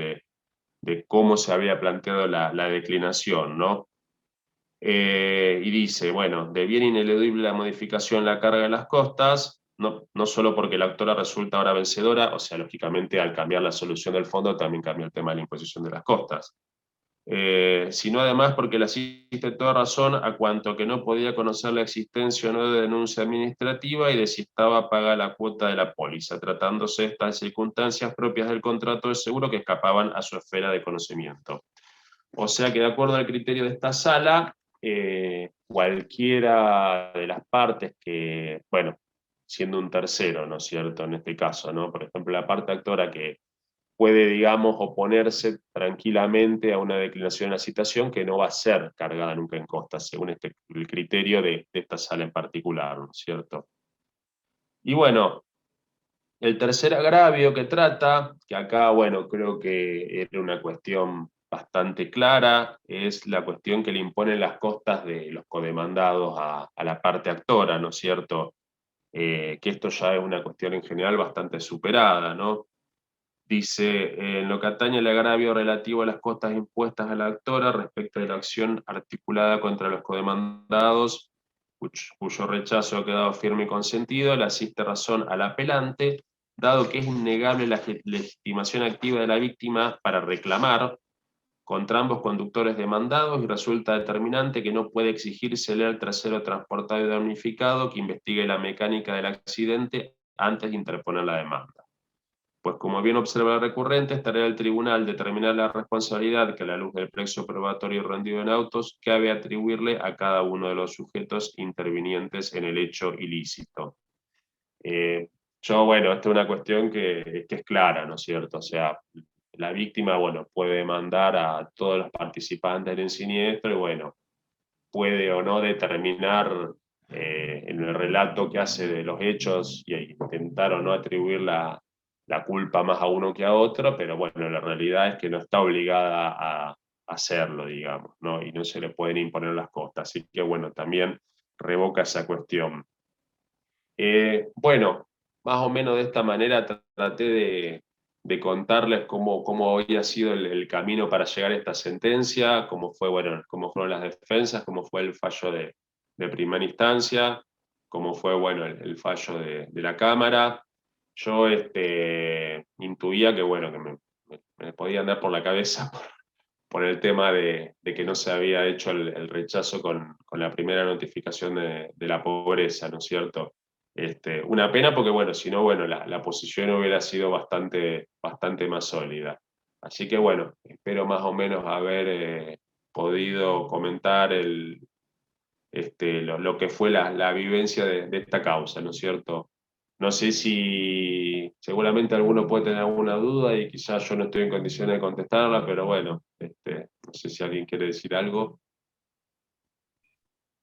de cómo se había planteado la declinación, ¿no? Y dice, bueno, de bien ineludible la modificación la carga de las costas, no solo porque la actora resulta ahora vencedora, o sea, lógicamente al cambiar la solución del fondo también cambia el tema de la imposición de las costas, sino además porque le asiste toda razón a cuanto que no podía conocer la existencia o no de denuncia administrativa y de si estaba paga la cuota de la póliza, tratándose de estas circunstancias propias del contrato de seguro que escapaban a su esfera de conocimiento. O sea que de acuerdo al criterio de esta sala, cualquiera de las partes que, bueno, siendo un tercero, ¿no es cierto?, en este caso, ¿no? Por ejemplo, la parte actora que puede, digamos, oponerse tranquilamente a una declinación de la citación que no va a ser cargada nunca en costas, según el criterio de esta sala en particular, ¿no es cierto? Y bueno, el tercer agravio que trata, que acá, bueno, creo que era una cuestión bastante clara, es la cuestión que le imponen las costas de los codemandados a la parte actora, ¿no es cierto? Que esto ya es una cuestión en general bastante superada, ¿no? Dice, en lo que atañe el agravio relativo a las costas impuestas a la actora respecto de la acción articulada contra los codemandados, cuyo rechazo ha quedado firme y consentido, le asiste razón al apelante, dado que es innegable la legitimación activa de la víctima para reclamar contra ambos conductores demandados y resulta determinante que no puede exigírsele al trasero transportado y damnificado que investigue la mecánica del accidente antes de interponer la demanda. Pues como bien observa el recurrente, es tarea del tribunal determinar la responsabilidad que a la luz del plexo probatorio rendido en autos cabe atribuirle a cada uno de los sujetos intervinientes en el hecho ilícito. Bueno, esta es una cuestión que es clara, ¿no es cierto? O sea, la víctima, bueno, puede demandar a todos los participantes del siniestro y, bueno, puede o no determinar en el relato que hace de los hechos y intentar o no atribuir la culpa más a uno que a otro, pero bueno, la realidad es que no está obligada a hacerlo, digamos, ¿no? Y no se le pueden imponer las costas. Así que bueno, también revoca esa cuestión. Bueno, más o menos de esta manera traté de contarles cómo había sido el camino para llegar a esta sentencia, cómo fue, bueno, cómo fueron las defensas, cómo fue el fallo de primera instancia, cómo fue, bueno, el fallo de la Cámara. Yo intuía que, bueno, que me podía andar por la cabeza por el tema de que no se había hecho el rechazo con la primera notificación de la pobreza, ¿no es cierto? Una pena porque, bueno, si no, bueno, la posición hubiera sido bastante más sólida. Así que, bueno, espero más o menos haber podido comentar lo que fue la vivencia de esta causa, ¿no es cierto? No sé si seguramente alguno puede tener alguna duda y quizás yo no estoy en condiciones de contestarla, pero bueno, no sé si alguien quiere decir algo.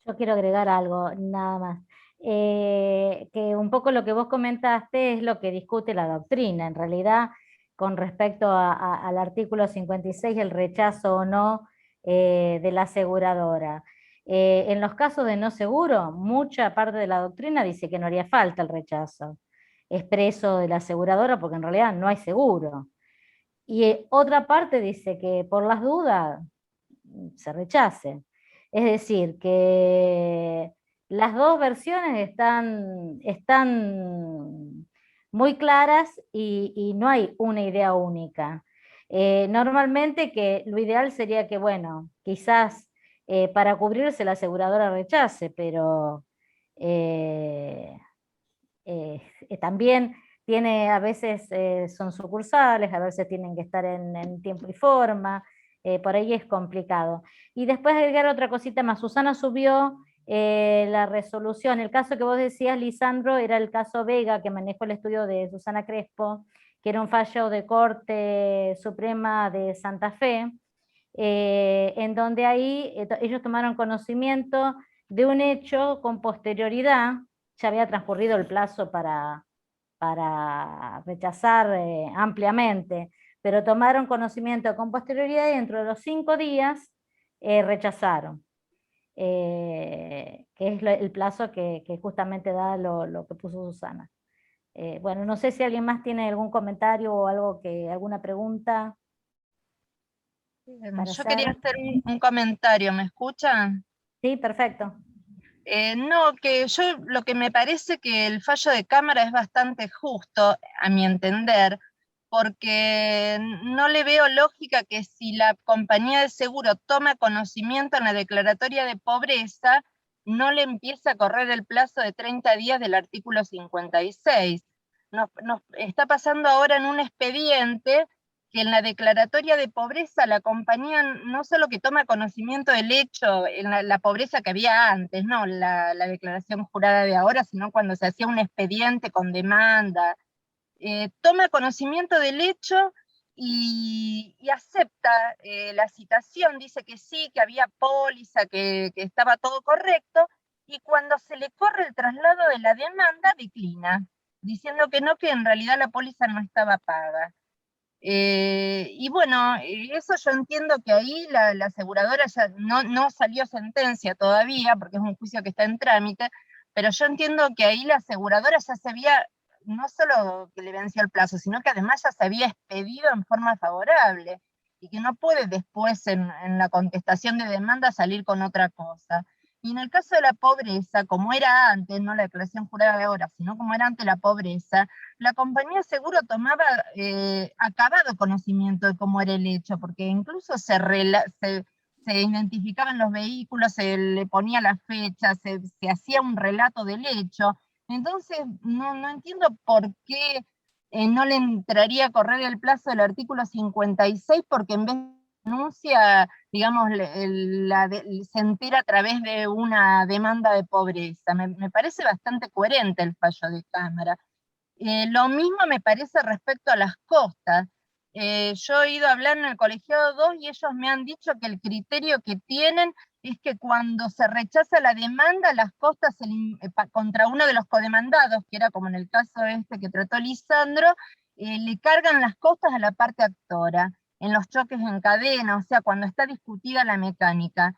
Yo quiero agregar algo, nada más. Que un poco lo que vos comentaste es lo que discute la doctrina. En realidad, con respecto al artículo 56, el rechazo o no de la aseguradora. En los casos de no seguro, mucha parte de la doctrina dice que no haría falta el rechazo expreso de la aseguradora porque en realidad no hay seguro. Y otra parte dice que por las dudas se rechace. Es decir, que las dos versiones están muy claras y no hay una idea única. Normalmente que lo ideal sería que, bueno, quizás para cubrirse la aseguradora rechace, pero eh, también tiene, a veces son sucursales, a veces tienen que estar en tiempo y forma, por ahí es complicado. Y después agregar otra cosita más, Susana subió la resolución, el caso que vos decías, Lisandro, era el caso Vega, que manejó el estudio de Susana Crespo, que era un fallo de Corte Suprema de Santa Fe, en donde ahí ellos tomaron conocimiento de un hecho con posterioridad, ya había transcurrido el plazo para rechazar ampliamente, pero tomaron conocimiento con posterioridad y dentro de los 5 días rechazaron. que es el plazo que justamente da lo que puso Susana. Bueno, no sé si alguien más tiene algún comentario o alguna pregunta. Yo quería hacer un comentario, ¿me escuchan? Sí, perfecto. No, que yo lo que me parece que el fallo de Cámara es bastante justo, a mi entender, porque no le veo lógica que si la compañía de seguro toma conocimiento en la declaratoria de pobreza, no le empiece a correr el plazo de 30 días del artículo 56. Nos está pasando ahora en un expediente que en la declaratoria de pobreza la compañía no solo que toma conocimiento del hecho, en la pobreza que había antes, no la declaración jurada de ahora, sino cuando se hacía un expediente con demanda, toma conocimiento del hecho y acepta la citación, dice que sí, que había póliza, que estaba todo correcto, y cuando se le corre el traslado de la demanda, declina, diciendo que no, que en realidad la póliza no estaba paga. Y bueno, eso yo entiendo que ahí la aseguradora ya no salió sentencia todavía, porque es un juicio que está en trámite, pero yo entiendo que ahí la aseguradora ya se había, no solo que le venció el plazo, sino que además ya se había expedido en forma favorable, y que no puede después en la contestación de demanda salir con otra cosa. Y en el caso de la pobreza, como era antes, no la declaración jurada de ahora, sino como era antes la pobreza, la compañía seguro tomaba acabado conocimiento de cómo era el hecho, porque incluso se identificaban los vehículos, se le ponía la fecha, se hacía un relato del hecho. Entonces, no entiendo por qué no le entraría a correr el plazo del artículo 56, porque en vez de denuncia, digamos, se entera a través de una demanda de pobreza. Me parece bastante coherente el fallo de Cámara. Lo mismo me parece respecto a las costas. Yo he ido a hablar en el colegiado 2 y ellos me han dicho que el criterio que tienen es que cuando se rechaza la demanda, las costas contra uno de los codemandados, que era como en el caso este que trató Lisandro, le cargan las costas a la parte actora, en los choques en cadena, o sea, cuando está discutida la mecánica.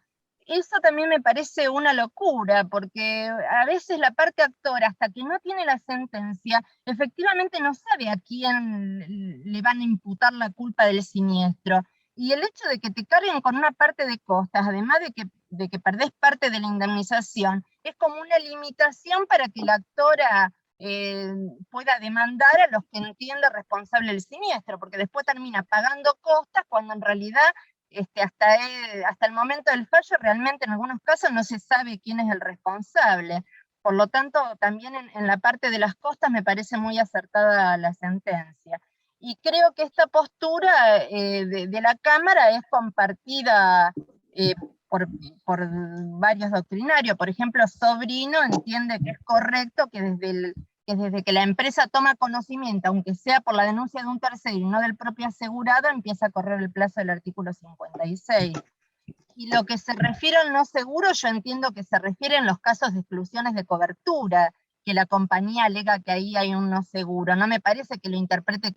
Eso también me parece una locura, porque a veces la parte actora, hasta que no tiene la sentencia, efectivamente no sabe a quién le van a imputar la culpa del siniestro. Y el hecho de que te carguen con una parte de costas, además de que perdés parte de la indemnización, es como una limitación para que la actora pueda demandar a los que entiende responsable del siniestro, porque después termina pagando costas cuando en realidad hasta el momento del fallo realmente en algunos casos no se sabe quién es el responsable. Por lo tanto, también en la parte de las costas me parece muy acertada la sentencia. Y creo que esta postura de la Cámara es compartida por varios doctrinarios. Por ejemplo, Sobrino entiende que es correcto que desde que la empresa toma conocimiento, aunque sea por la denuncia de un tercero y no del propio asegurado, empieza a correr el plazo del artículo 56. Y lo que se refiere al no seguro, yo entiendo que se refiere en los casos de exclusiones de cobertura, que la compañía alega que ahí hay un no seguro. No me parece que lo interprete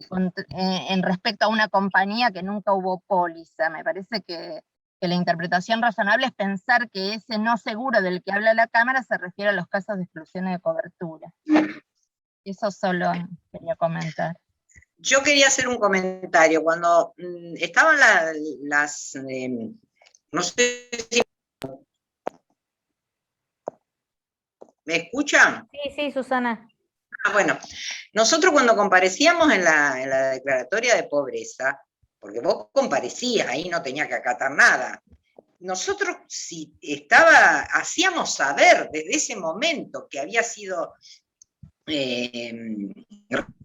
en respecto a una compañía que nunca hubo póliza. Me parece que la interpretación razonable es pensar que ese no seguro del que habla la Cámara se refiere a los casos de exclusiones de cobertura. Eso solo quería comentar. Yo quería hacer un comentario. Cuando estaban no sé si... ¿Me escuchan? Sí, Susana. Bueno, nosotros cuando comparecíamos en la declaratoria de pobreza, porque vos comparecías, ahí no tenía que acatar nada, nosotros hacíamos saber desde ese momento que había sido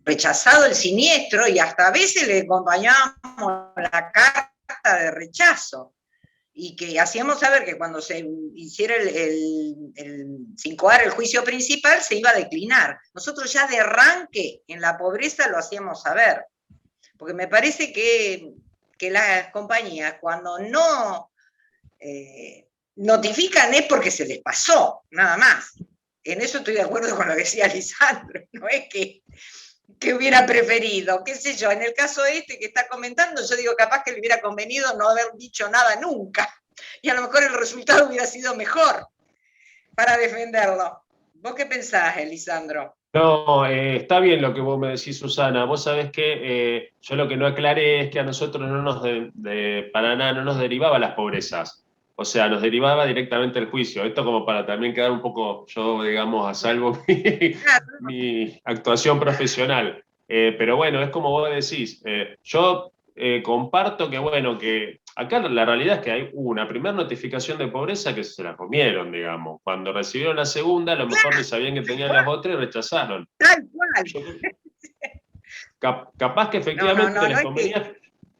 rechazado el siniestro, y hasta a veces le acompañábamos la carta de rechazo, y que hacíamos saber que cuando se hiciera se incoara el juicio principal se iba a declinar. Nosotros ya de arranque en la pobreza lo hacíamos saber, porque me parece que las compañías cuando no notifican es porque se les pasó, nada más. En eso estoy de acuerdo con lo que decía Lisandro, no es que hubiera preferido, qué sé yo, en el caso que está comentando, yo digo capaz que le hubiera convenido no haber dicho nada nunca, y a lo mejor el resultado hubiera sido mejor para defenderlo. ¿Vos qué pensás, Lisandro? No, está bien lo que vos me decís, Susana. Vos sabés que yo lo que no aclaré es que a nosotros no nos para nada no nos derivaba las pobrezas. O sea, nos derivaba directamente el juicio. Esto como para también quedar un poco, yo digamos, a salvo mi actuación profesional. Pero bueno, es como vos decís. Yo comparto que, bueno, que acá la realidad es que hay una primera notificación de pobreza que se la comieron, digamos. Cuando recibieron la segunda, a lo mejor ni sabían que tenían las otras y rechazaron. Tal cual. Capaz que efectivamente No,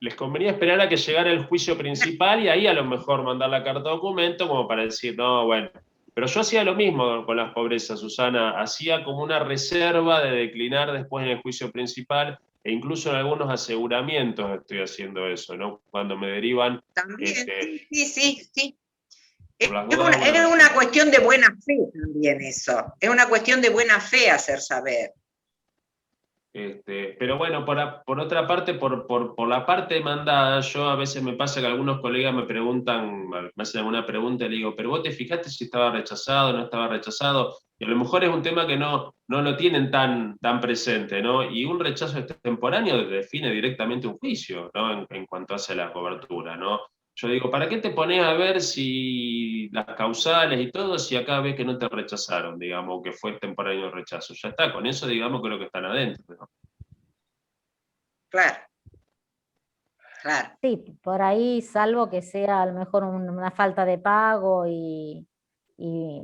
les convenía esperar a que llegara el juicio principal y ahí a lo mejor mandar la carta de documento como para decir, no, bueno. Pero yo hacía lo mismo con las pobrezas, Susana. Hacía como una reserva de declinar después en el juicio principal e incluso en algunos aseguramientos estoy haciendo eso, ¿no? Cuando me derivan... También, sí. Es una cuestión de buena fe también eso. Es una cuestión de buena fe hacer saber. Pero bueno, por otra parte, por la parte demandada, yo a veces me pasa que algunos colegas me preguntan, me hacen alguna pregunta y le digo, pero vos te fijaste si estaba rechazado o no estaba rechazado, y a lo mejor es un tema que no lo tienen tan presente, ¿no? Y un rechazo extemporáneo define directamente un juicio, ¿no? En cuanto hace la cobertura, ¿no? Yo digo, ¿para qué te pones a ver si las causales y todo, si acá ves que no te rechazaron, digamos, que fue temporario el rechazo? Ya está, con eso, digamos, creo que están adentro, ¿no? Claro. Sí, por ahí, salvo que sea a lo mejor una falta de pago y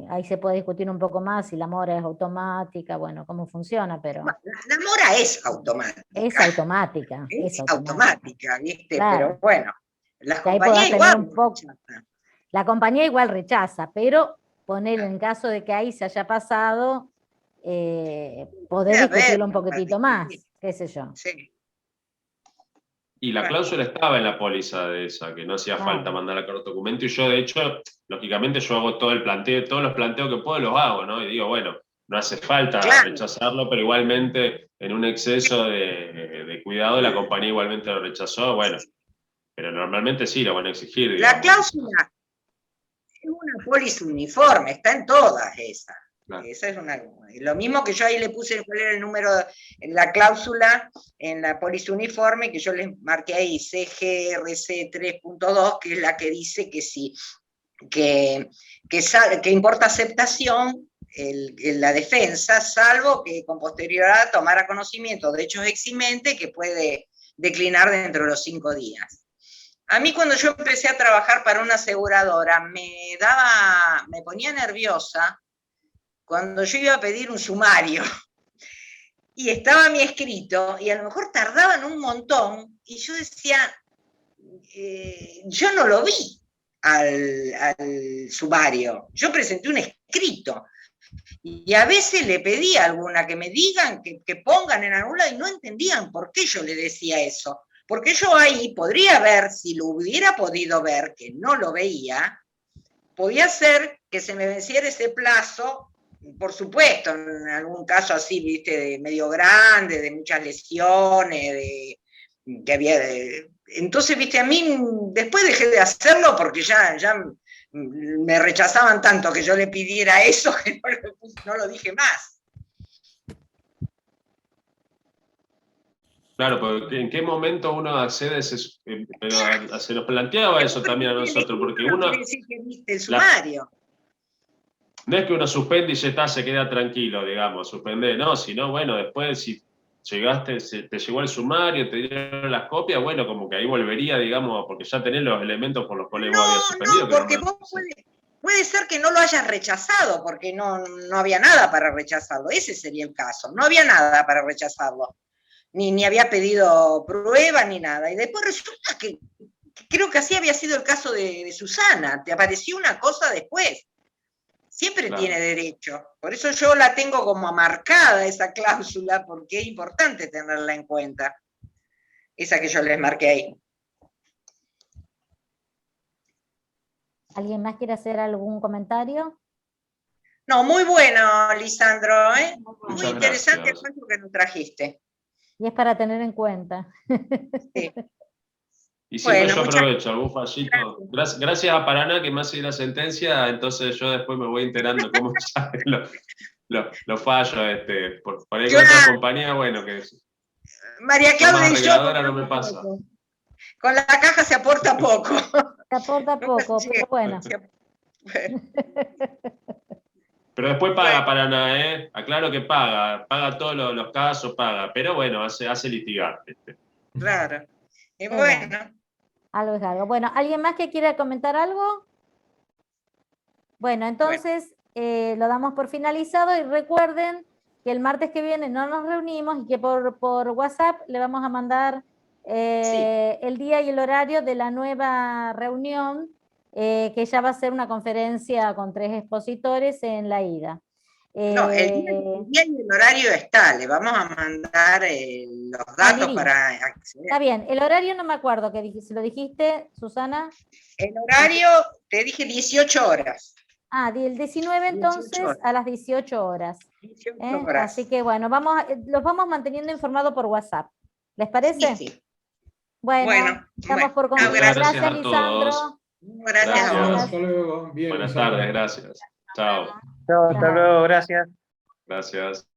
ahí se puede discutir un poco más si la mora es automática, bueno, cómo funciona, pero... La mora es automática. Es automática. Es automática, ¿viste? Claro. Pero bueno, las que compañías igual la compañía igual rechaza, pero poner en caso de que ahí se haya pasado, poder discutirlo un poquitito más, qué sé yo. Sí. Y la cláusula estaba en la póliza de esa, que no hacía falta mandar la carta de documento, y yo, de hecho, lógicamente yo hago todo el planteo, todos los planteos que puedo los hago, ¿no? Y digo, bueno, no hace falta rechazarlo, pero igualmente en un exceso de cuidado la compañía igualmente lo rechazó, bueno, pero normalmente sí lo van a exigir, digamos. La cláusula es una póliza uniforme, está en todas esas. Claro. Esa es lo mismo que yo ahí le puse cuál era el número en la cláusula, en la póliza uniforme, que yo les marqué ahí CGRC 3.2, que es la que dice que sí, que importa aceptación la defensa, salvo que con posterioridad tomara conocimiento de hechos eximentes que puede declinar dentro de los 5 días. A mí cuando yo empecé a trabajar para una aseguradora, me ponía nerviosa cuando yo iba a pedir un sumario y estaba mi escrito y a lo mejor tardaban un montón y yo decía, yo no lo vi al sumario, yo presenté un escrito y a veces le pedí a alguna que me digan, que pongan en algún lado y no entendían por qué yo le decía eso. Porque yo ahí podría ver, si lo hubiera podido ver, que no lo veía, podía ser que se me venciera ese plazo, por supuesto, en algún caso así, viste, de medio grande, de muchas lesiones, que había... Entonces, viste, a mí después dejé de hacerlo porque ya me rechazaban tanto que yo le pidiera eso que no lo dije más. Claro, porque ¿en qué momento uno accede a ese, pero se nos planteaba eso también a nosotros? Porque uno... quiere decir que viste el sumario. No es que uno suspende y se queda tranquilo, digamos, suspende, no, sino, bueno, después si llegaste, te llegó el sumario, te dieron las copias, bueno, como que ahí volvería, digamos, porque ya tenés los elementos por los cuales vos habías suspendido. No, porque vos puede ser que no lo hayas rechazado, porque no había nada para rechazarlo, ese sería el caso, no había nada para rechazarlo. Ni había pedido prueba ni nada. Y después resulta que creo que así había sido el caso de Susana. Te apareció una cosa después. Siempre tiene derecho. Por eso yo la tengo como marcada esa cláusula, porque es importante tenerla en cuenta. Esa que yo les marqué ahí. ¿Alguien más quiere hacer algún comentario? No, muy bueno, Lisandro. Muy interesante el caso que nos trajiste. Y es para tener en cuenta. Sí. Y siempre Bueno, yo muchas aprovecho algún fallito. Gracias a Paraná que me hace la sentencia, entonces yo después me voy enterando cómo salen los fallos. Por ahí con otra Claro. compañía, bueno, que María son más Claudia y yo arregladora, no me pasa. con la caja se aporta poco. Se aporta poco, pero bueno. Pero después paga Paraná, ¿eh? Aclaro que paga todos los casos, paga, pero bueno, hace litigar. Claro. Y Es bueno, Algo es algo. Bueno, ¿alguien más que quiera comentar algo? Bueno, entonces lo damos por finalizado y recuerden que el martes que viene no nos reunimos y que por WhatsApp le vamos a mandar el día y el horario de la nueva reunión, que ya va a ser una conferencia con 3 expositores en la ida. no, el día y el horario está, le vamos a mandar los datos para acceder. Está bien, el horario no me acuerdo, si lo dijiste, Susana. El horario, te dije 18 horas. Ah, del 19 entonces 18 horas. a las 18 horas. 18 horas. Así que bueno, los vamos manteniendo informados por WhatsApp. ¿Les parece? Sí, sí. Bueno, estamos por concluir. gracias Gracias, a todos. Lisandro. Gracias a vos. Hasta luego. Bien, Buenas Lisandro. tardes, gracias. Chao. Chao, hasta luego, gracias. Gracias.